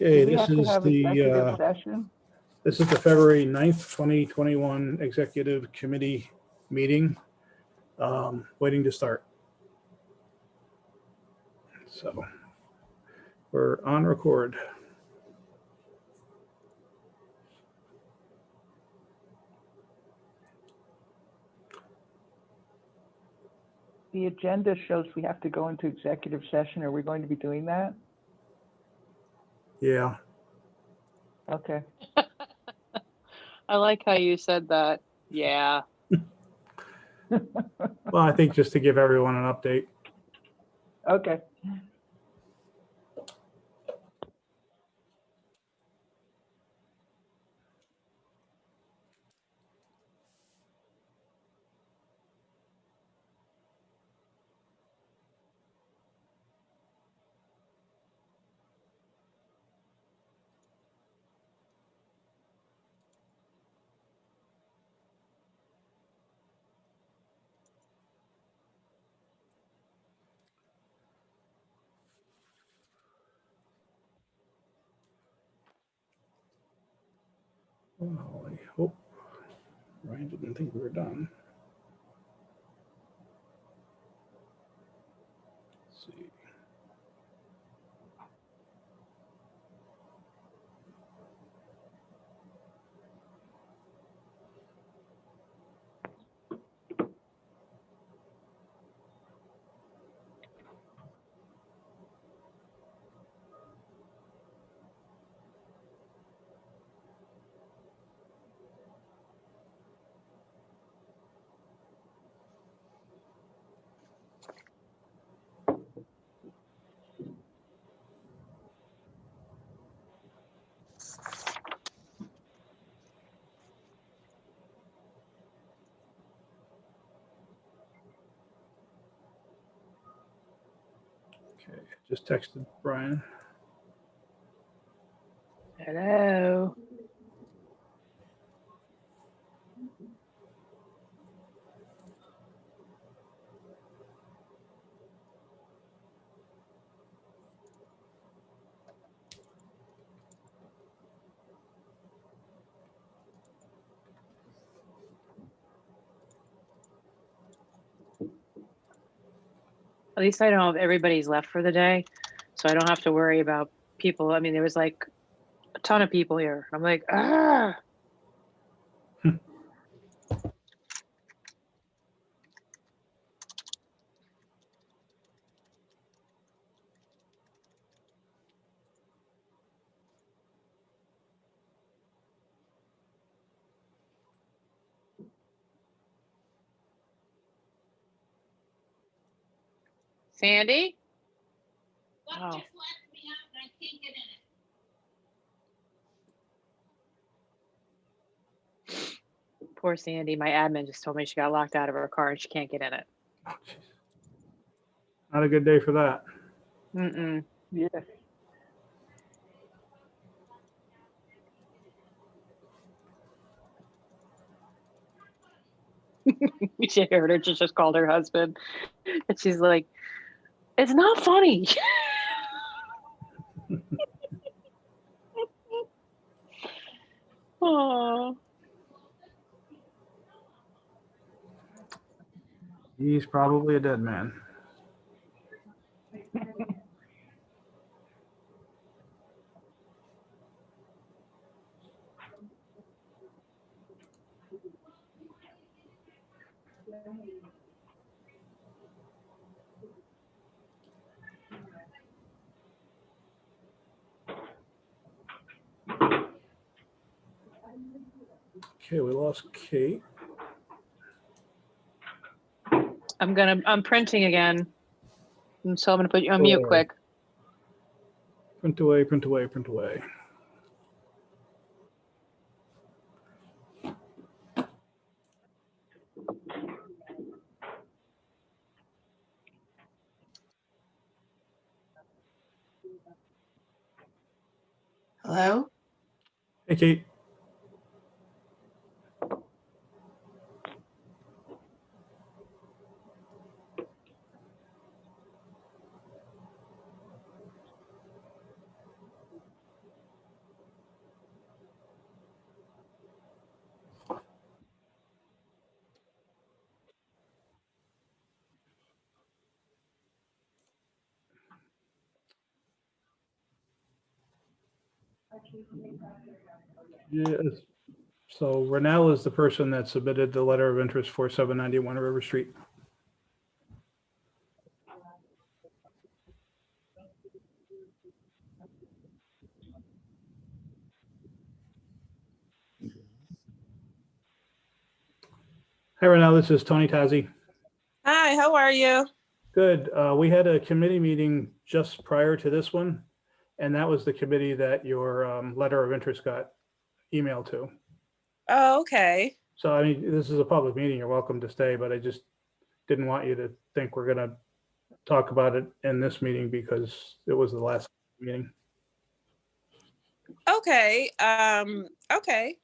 Okay, Do we have to have executive session? this is the February 9th, 2021 Executive Committee meeting, waiting to start. So we're on record. The agenda shows we have to go into executive session. Are we going to be doing that? Yeah, Okay. I like how you said that. Yeah. well, I think just to give everyone an update. Okay. Well, I hope Ryan didn't think we were done. Let's see. Okay, just texted Brian. Hello. At least I know if everybody's left for the day, so I don't have to worry about people. I mean, there was like a ton of people here. I'm like, ah. Sandy? What Oh. just let me out and I can't get in it? Poor Sandy. My admin just told me she got locked out of her car and she can't get in it. Oh, geez. Not a good day for that. Mm-mm. Yes. She heard her. She just called her husband. And she's like, it's not funny. Oh. He's probably a dead man. Okay, we lost Kate. I'm printing again. And so I'm gonna put you on mute Sure. quick. Print away, print away, print away. Hello? Hey, Kate. Yes. So Renell is the person that submitted the letter of interest for 791 River Street. Hi Renell, this is Tony Tazi. Hi, how are you? Good. We had a committee meeting just prior to this one, and that was the committee that your letter of interest got emailed to. Oh, okay. So I mean, this is a public meeting. You're welcome to stay, but I just didn't want you to think we're going to talk about it in this meeting because it was the last meeting. Okay. Okay.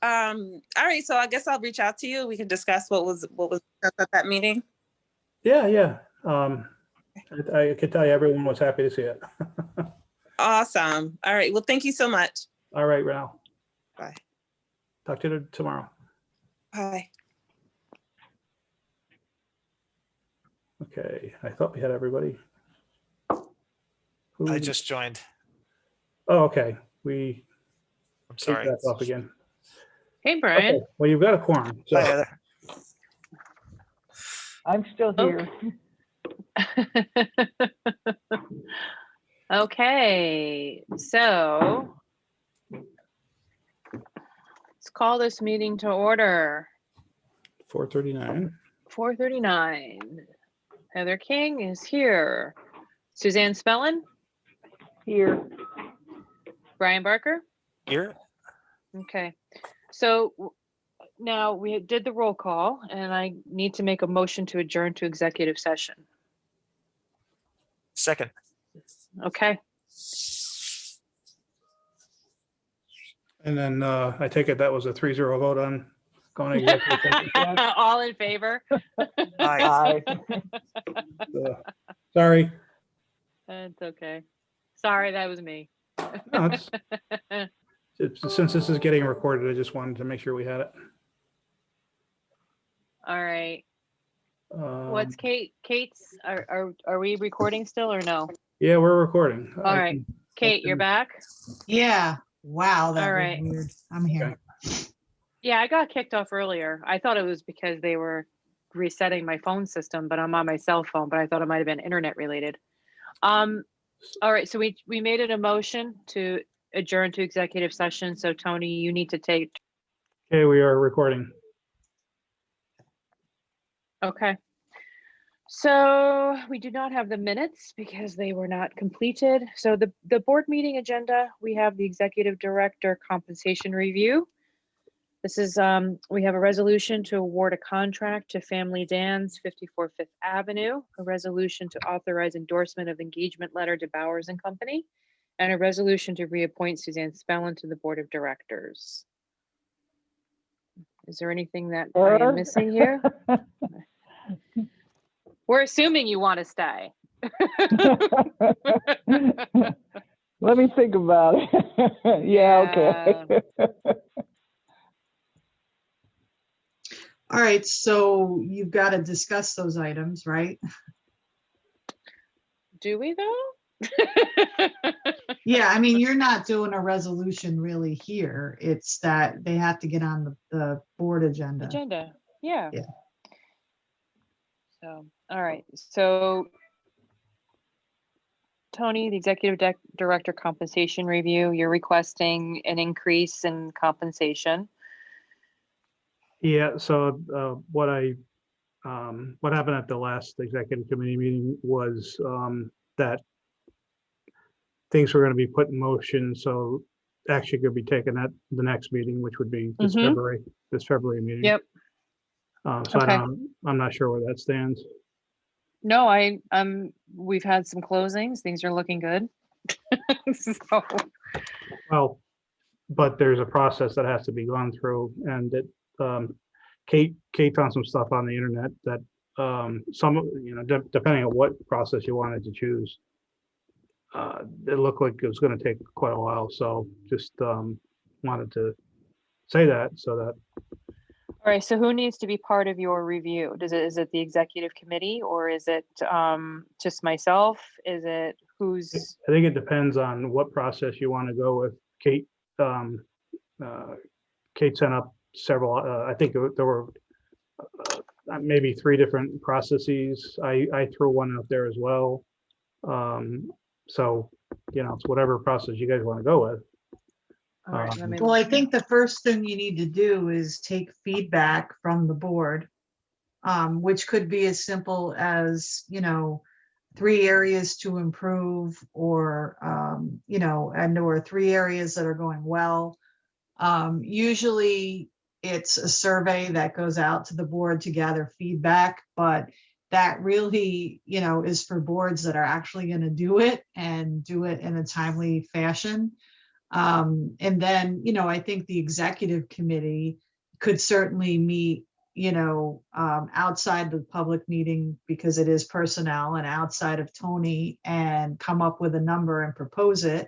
All right, so I guess I'll reach out to you. We can discuss what was discussed at that meeting. Yeah, yeah. I could tell you everyone was happy to see it. Awesome. All right. Well, thank you so much. All right, Renell. Bye. Talk to you tomorrow. Bye. Okay, I thought we had everybody. I just joined. Oh, okay. We I'm take sorry. that off again. Hey, Brian. Okay, well, you've got a quorum. So Hi, Heather. I'm still Oh. here. Okay, so let's call this meeting to order. 4:39. 4:39. Heather King is here. Suzanne Spellin, Here. Brian Barker. Here. Okay, so now we did the roll call and I need to make a motion to adjourn to executive session. Second. Okay, And then I take it that was a 3-0 vote on going to executive session. all in favor? Hi. Aye. Sorry. It's okay. Sorry, that was me. No, since this is getting recorded, I just wanted to make sure we had it. All right. Um, What's Kate's, are we recording still or no? Yeah, we're recording. All right. Kate, you're back? Yeah. Wow, that All was right. weird. I'm here. Yeah, I got kicked off earlier. I thought it was because they were resetting my phone system, but I'm on my cell phone, but I thought it might have been internet related. All right, so we made it a motion to adjourn to executive session. So Tony, you need to take, Okay, we are recording. okay. So we do not have the minutes because they were not completed. So the board meeting agenda, we have the executive director compensation review. This is, we have a resolution to award a contract to Family Dan's 54 Fifth Avenue, a resolution to authorize endorsement of engagement letter to Bowers and Company, and a resolution to reappoint Suzanne Spellin to the board of directors. Is there anything that I am missing here? We're assuming you want to stay. Let me think about it. Yeah, okay. All right, so you've got to discuss those items, right? Do we though? Yeah, I mean, you're not doing a resolution really here. It's that they have to get on the board agenda. Agenda, yeah. Yeah. So, all right, so Tony, the executive director compensation review, you're requesting an increase in compensation. Yeah, so what happened at the last executive committee meeting was that things were going to be put in motion, so action could be taken at the next meeting, which would be this February meeting. Yep. So Okay. I'm not sure where that stands. No, we've had some closings. Things are looking good. So, Well, but there's a process that has to be gone through, and it, Kate found some stuff on the internet that some, depending on what process you wanted to choose, it looked like it was going to take quite a while. So just wanted to say that so that. all right, so who needs to be part of your review? Is it the executive committee or is it just myself? Who's, I think it depends on what process you want to go with. Kate, Kate sent up several, I think there were maybe 3 different processes. I threw one out there as well. So, it's whatever process you guys want to go with. all right, let me, Well, I think the first thing you need to do is take feedback from the board, which could be as simple as, 3 areas to improve or, or 3 areas that are going well. Usually it's a survey that goes out to the board to gather feedback, but that really, is for boards that are actually going to do it and do it in a timely fashion. And then, I think the executive committee could certainly meet, outside the public meeting because it is personnel and outside of Tony and come up with a number and propose it.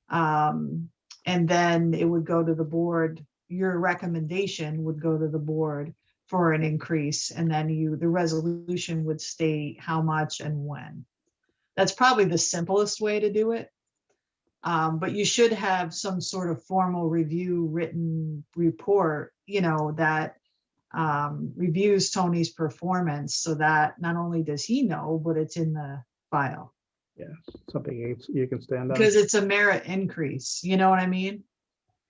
And then it would go to the board. Your recommendation would go to the board for an increase. And then the resolution would state how much and when. That's probably the simplest way to do it. But you should have some sort of formal review written report, that reviews Tony's performance so that not only does he know, but it's in the file. Yeah, something you can stand on. Because it's a merit increase, you know what I mean?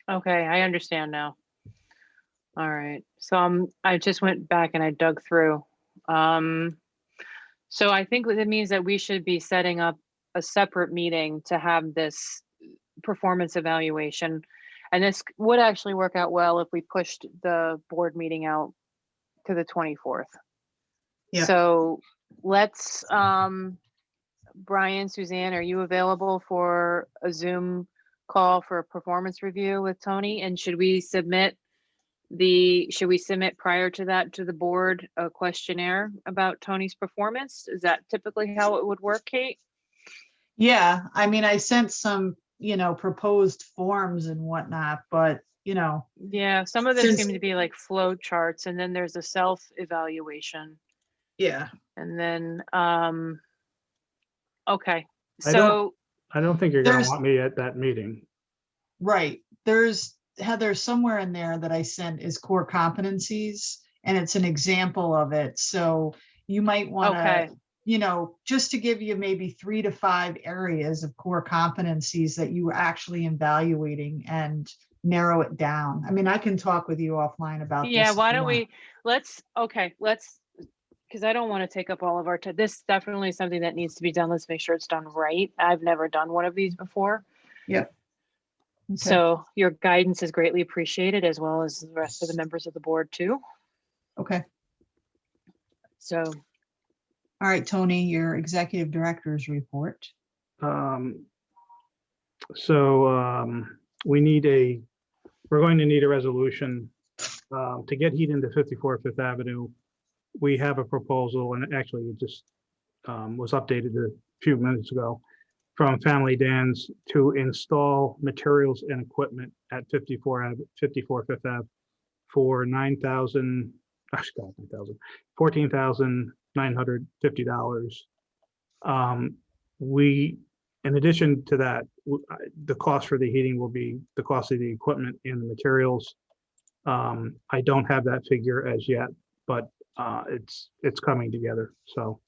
okay, I understand now. All right, so I just went back and I dug through. So I think that means that we should be setting up a separate meeting to have this performance evaluation. And this would actually work out well if we pushed the board meeting out to the 24th. Yeah. So let's, Brian, Suzanne, are you available for a Zoom call for a performance review with Tony? And should we submit prior to that to the board a questionnaire about Tony's performance? Is that typically how it would work, Kate? Yeah, I mean, I sent some, proposed forms and whatnot, but, Yeah, some of them Since- seem to be like flow charts, and then there's a yeah. self-evaluation. And then, okay, I so, I don't think you're gonna There's- want me at that meeting. Right. There's, Heather, somewhere in there that I sent is core competencies, and it's an example of it. So you might want okay, to, just to give you maybe 3 to 5 areas of core competencies that you were actually evaluating and narrow it down. I mean, I can talk with you offline about this. yeah, if why you don't want. let's, because I don't want to take up all of our time. This is definitely something that needs to be done. Let's make sure it's done right. I've never done one of these before. Yep. Okay. So your guidance is greatly appreciated, as well as the rest of the members of the board too. Okay. So, All right, Tony, your executive director's report. We're going to need a resolution to get heat into 54 Fifth Avenue. We have a proposal, and actually it just was updated a few minutes ago from Family Dan's to install materials and equipment at 54 Fifth Ave for $14,950. In addition to that, the cost for the heating will be the cost of the equipment and the materials. I don't have that figure as yet, but it's coming together. So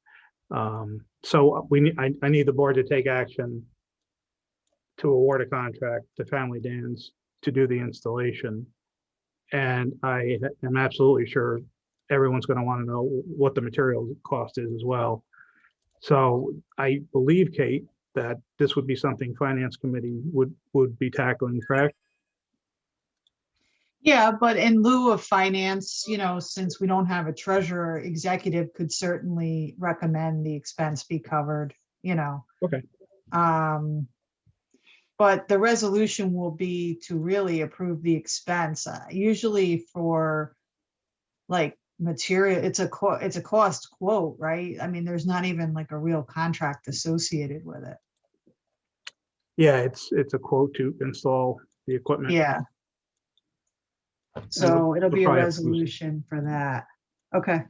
I need the board to take action to award a contract to Family Dan's to do the installation. And I am absolutely sure everyone's going to want to know what the material cost is as well. So I believe, Kate, that this would be something Finance Committee would be tackling, correct? Yeah, but in lieu of finance, since we don't have a treasurer, executive could certainly recommend the expense be covered, Okay. But the resolution will be to really approve the expense. Usually for like material, it's a cost quote, right? I mean, there's not even like a real contract associated with it. Yeah, it's a quote to install the equipment. Yeah. So it'll be a probably have to use it. resolution for that. Okay.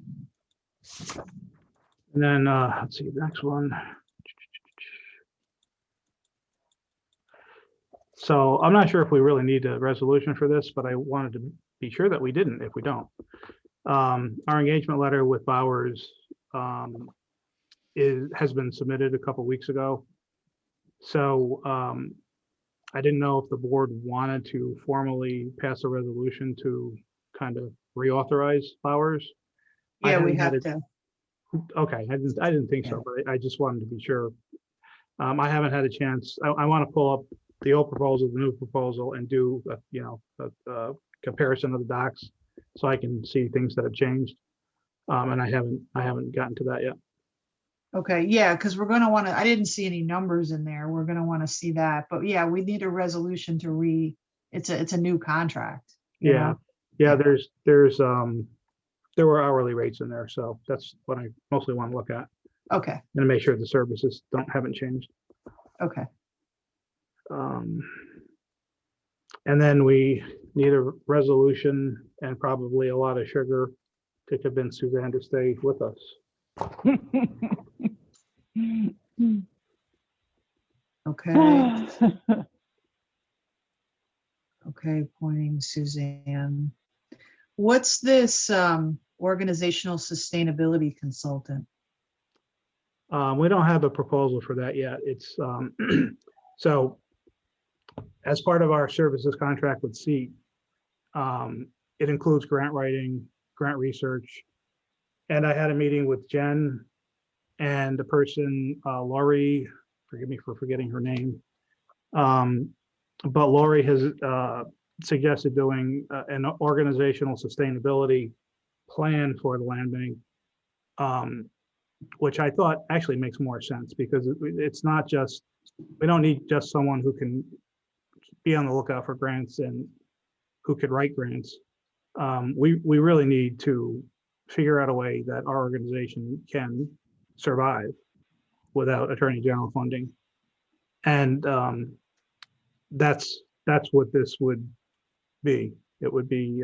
And then let's see, the next one. So I'm not sure if we really need a resolution for this, but I wanted to be sure that we didn't if we don't. Our engagement letter with Bowers has been submitted a couple weeks ago. So I didn't know if the board wanted to formally pass a resolution to kind of reauthorize Bowers. I Yeah, we haven't had have it- to. Okay, I didn't think so, but I just wanted to be sure. I haven't had a chance. I want to pull up the old proposal, the new proposal, and do a comparison of the docs so I can see things that have changed. And I haven't gotten to that yet. Okay, yeah, because we're gonna want to, I didn't see any numbers in there. We're gonna want to see that, but yeah, we need a resolution to it's a new contract. you Yeah, know? yeah. Yeah. There were hourly rates in there, so that's what I mostly want to look at Okay, and make sure the services haven't changed. okay. And then we need a resolution and probably a lot of sugar to convince Suzanne to stay with us. Okay, okay, appointing Suzanne. What's this organizational sustainability consultant? We don't have a proposal for that yet. It's, so as part of our services contract with SEAT, it includes grant writing, grant research. And I had a meeting with Jen and the person, Laurie, forgive me for forgetting her name. But Laurie has suggested doing an organizational sustainability plan for the land bank, which I thought actually makes more sense because it's not just, we don't need just someone who can be on the lookout for grants and who could write grants. We really need to figure out a way that our organization can survive without Attorney General funding. And that's what this would be. It would be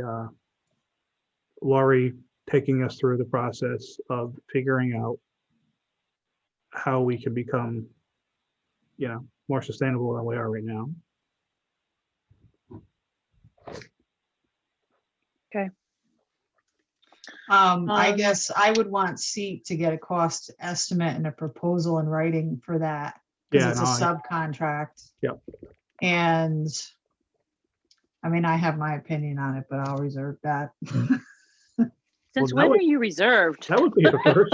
Laurie taking us through the process of figuring out how we can become, more sustainable than we are right now. I Um, guess I would want SEAT to get a cost estimate and a proposal in writing for that. Because Yeah, it's a no, subcontract. Yep. And I mean, I have my opinion on it, but I'll reserve that. Since that when would- are you reserved? that would be the first.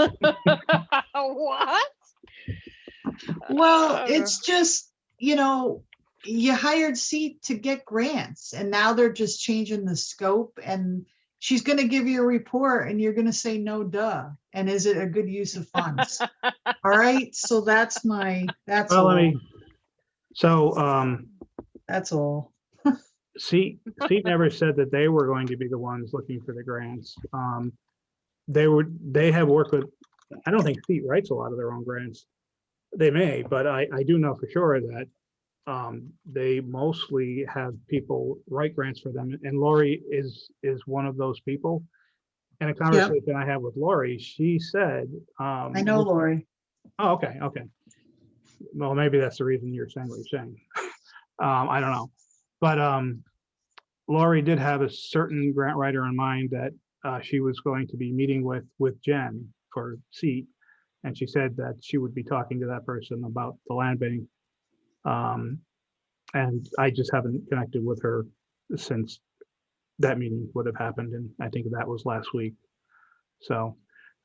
What? Well, it's just, you hired SEAT to get grants and now they're just changing the scope and she's gonna give you a report and you're gonna say, no, duh. And is it a good use of funds? All right, so that's Well, all. That's all. SEAT never said that they were going to be the ones looking for the grants. They have worked with, I don't think SEAT writes a lot of their own grants. They may, but I do know for sure that they mostly have people write grants for them. And Lori is one of those people. In a conversation I had with Lori, she said, I know, Lori. Oh, okay. Well, maybe that's the reason you're saying what you're saying. I don't know. But Lori did have a certain grant writer in mind that she was going to be meeting with Jen for SEAT. And she said that she would be talking to that person about the land bank. And I just haven't connected with her since that meeting would have happened. And I think that was last week. So,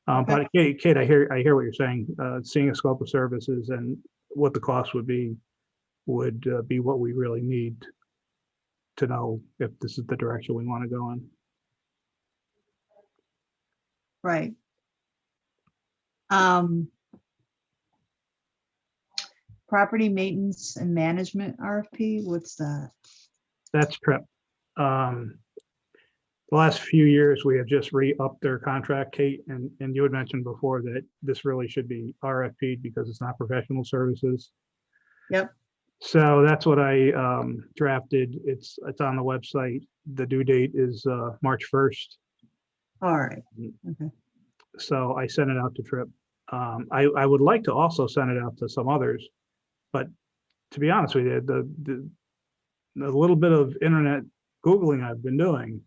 but Kate, I hear what you're saying. Seeing a scope of services and what the cost would be what we really need to know if this is the direction we want to go in. Right. Property maintenance and management RFP, what's that? That's TRIP. The last few years, we have just re-upped their contract, Kate, and you had mentioned before that this really should be RFP because it's not professional services. Yep. So that's what I drafted. It's on the website. The due date is March 1st. All right, okay. So I sent it out to TRIP. I would like to also send it out to some others, but to be honest with you, the little bit of internet Googling I've been doing,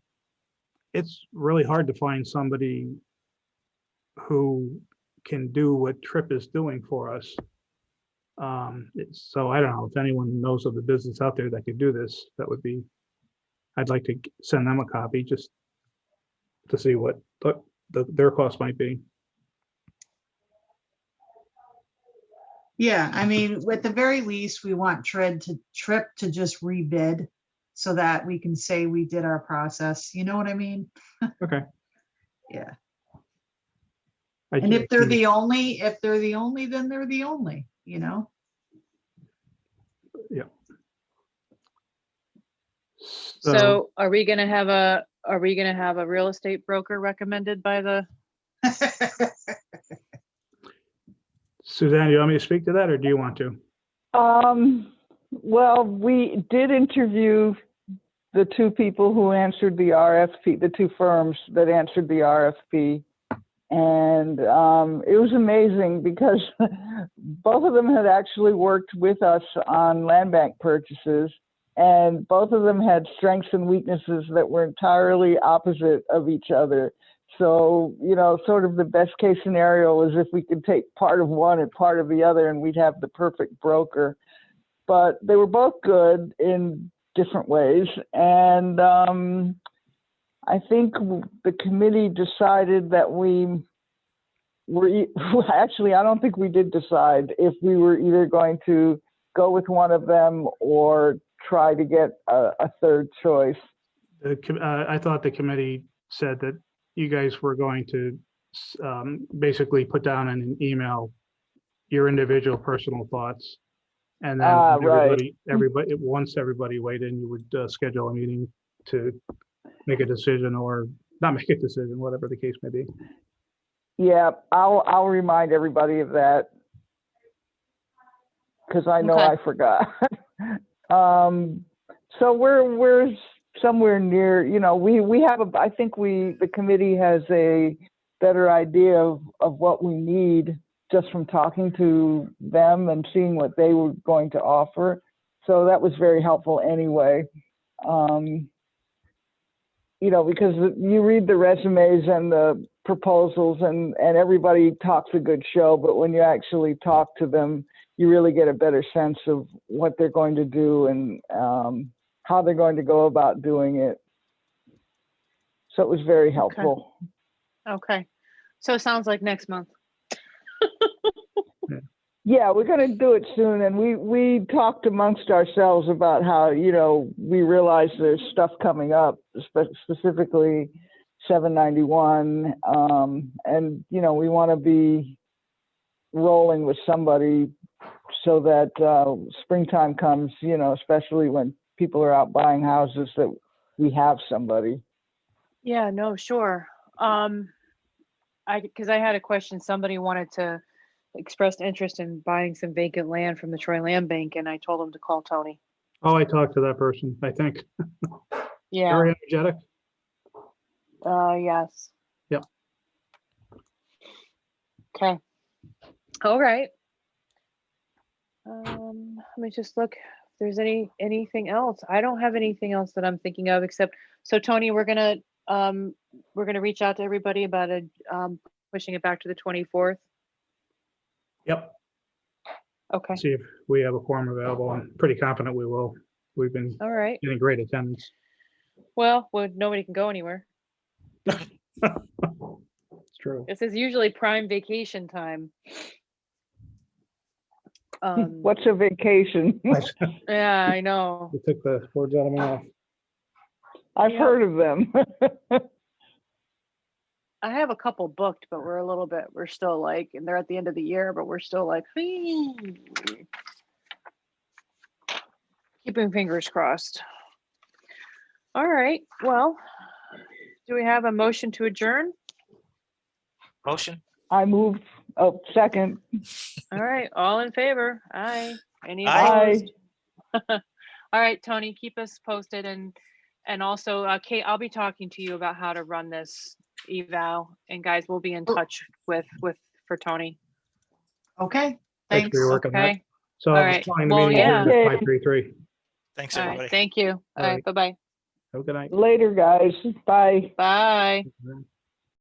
it's really hard to find somebody who can do what Trip is doing for us. So I don't know if anyone knows of a business out there that could do this, that would be, I'd like to send them a copy just to see what their cost might be. Yeah, I mean, at the very least, we want Trip to just rebid so that we can say we did our process. You know what I mean? Okay. Yeah. I And ju- if they're the only, then they're the only, you know? So are we gonna have a real estate broker recommended by the, Suzanne, you want me to speak to that or do you want to? Well, we did interview the two people who answered the RFP, the two firms that answered the RFP. And it was amazing because both of them had actually worked with us on land bank purchases, and both of them had strengths and weaknesses that were entirely opposite of each other. So, you know, sort of the best case scenario was if we could take part of one and part of the other and we'd have the perfect broker. But they were both good in different ways. And I think the committee decided that actually, I don't think we did decide if we were either going to go with one of them or try to get a third choice. I thought the committee said that you guys were going to basically put down in an email your individual personal thoughts. And then Right. once everybody weighed in, you would schedule a meeting to make a decision or not make a decision, whatever the case may be. Yeah, I'll remind everybody of that because I know Okay. I forgot. So we're somewhere near, you know, we have I think the committee has a better idea of what we need just from talking to them and seeing what they were going to offer. So that was very helpful anyway. You know, because you read the resumes and the proposals and everybody talks a good show, but when you actually talk to them, you really get a better sense of what they're going to do and how they're going to go about doing it. So it was very helpful. okay. So it sounds like next month. Yeah, we're going to do it soon. And we talked amongst ourselves about how, you know, we realize there's stuff coming up, specifically 791. And, you know, we want to be rolling with somebody so that springtime comes, you know, especially when people are out buying houses, that we have somebody. Yeah, no, sure. Because I had a question, somebody wanted to express interest in buying some vacant land from the Troy Land Bank, and I told him to call Tony. Oh, I talked to that person, I think. Yeah, Very energetic. yes. Yep. Okay. All right. Let me just look if there's anything else. I don't have anything else that I'm thinking of except, so Tony, we're gonna reach out to everybody about pushing it back to the 24th. Yep. Okay. See if we have a quorum available. I'm pretty confident we will. We've been All right. getting great attendance. Well, nobody can go anywhere. It's true. This is usually prime vacation time. What's a vacation? Yeah, I know. You took the words out of my mouth. I've Yep. heard of them. I have a couple booked, but we're still like, and they're at the end of the year, but we're still like, keeping fingers crossed. All right, well, do we have a motion to adjourn? Motion? I moved, second. All right, all in favor? Aye. Any Aye. opposed? All right, Tony, keep us posted and also, Kate, I'll be talking to you about how to run this eval, and guys, we'll be in touch for Tony. Okay, Thanks for your thanks. work on that. Okay, So All I'm right. calling the Well, meeting adjourned yeah. at 5:33. Thanks, All right, everybody. thank you. All right, right. bye-bye. Have a good night. Later, guys. Bye. Bye. Bye.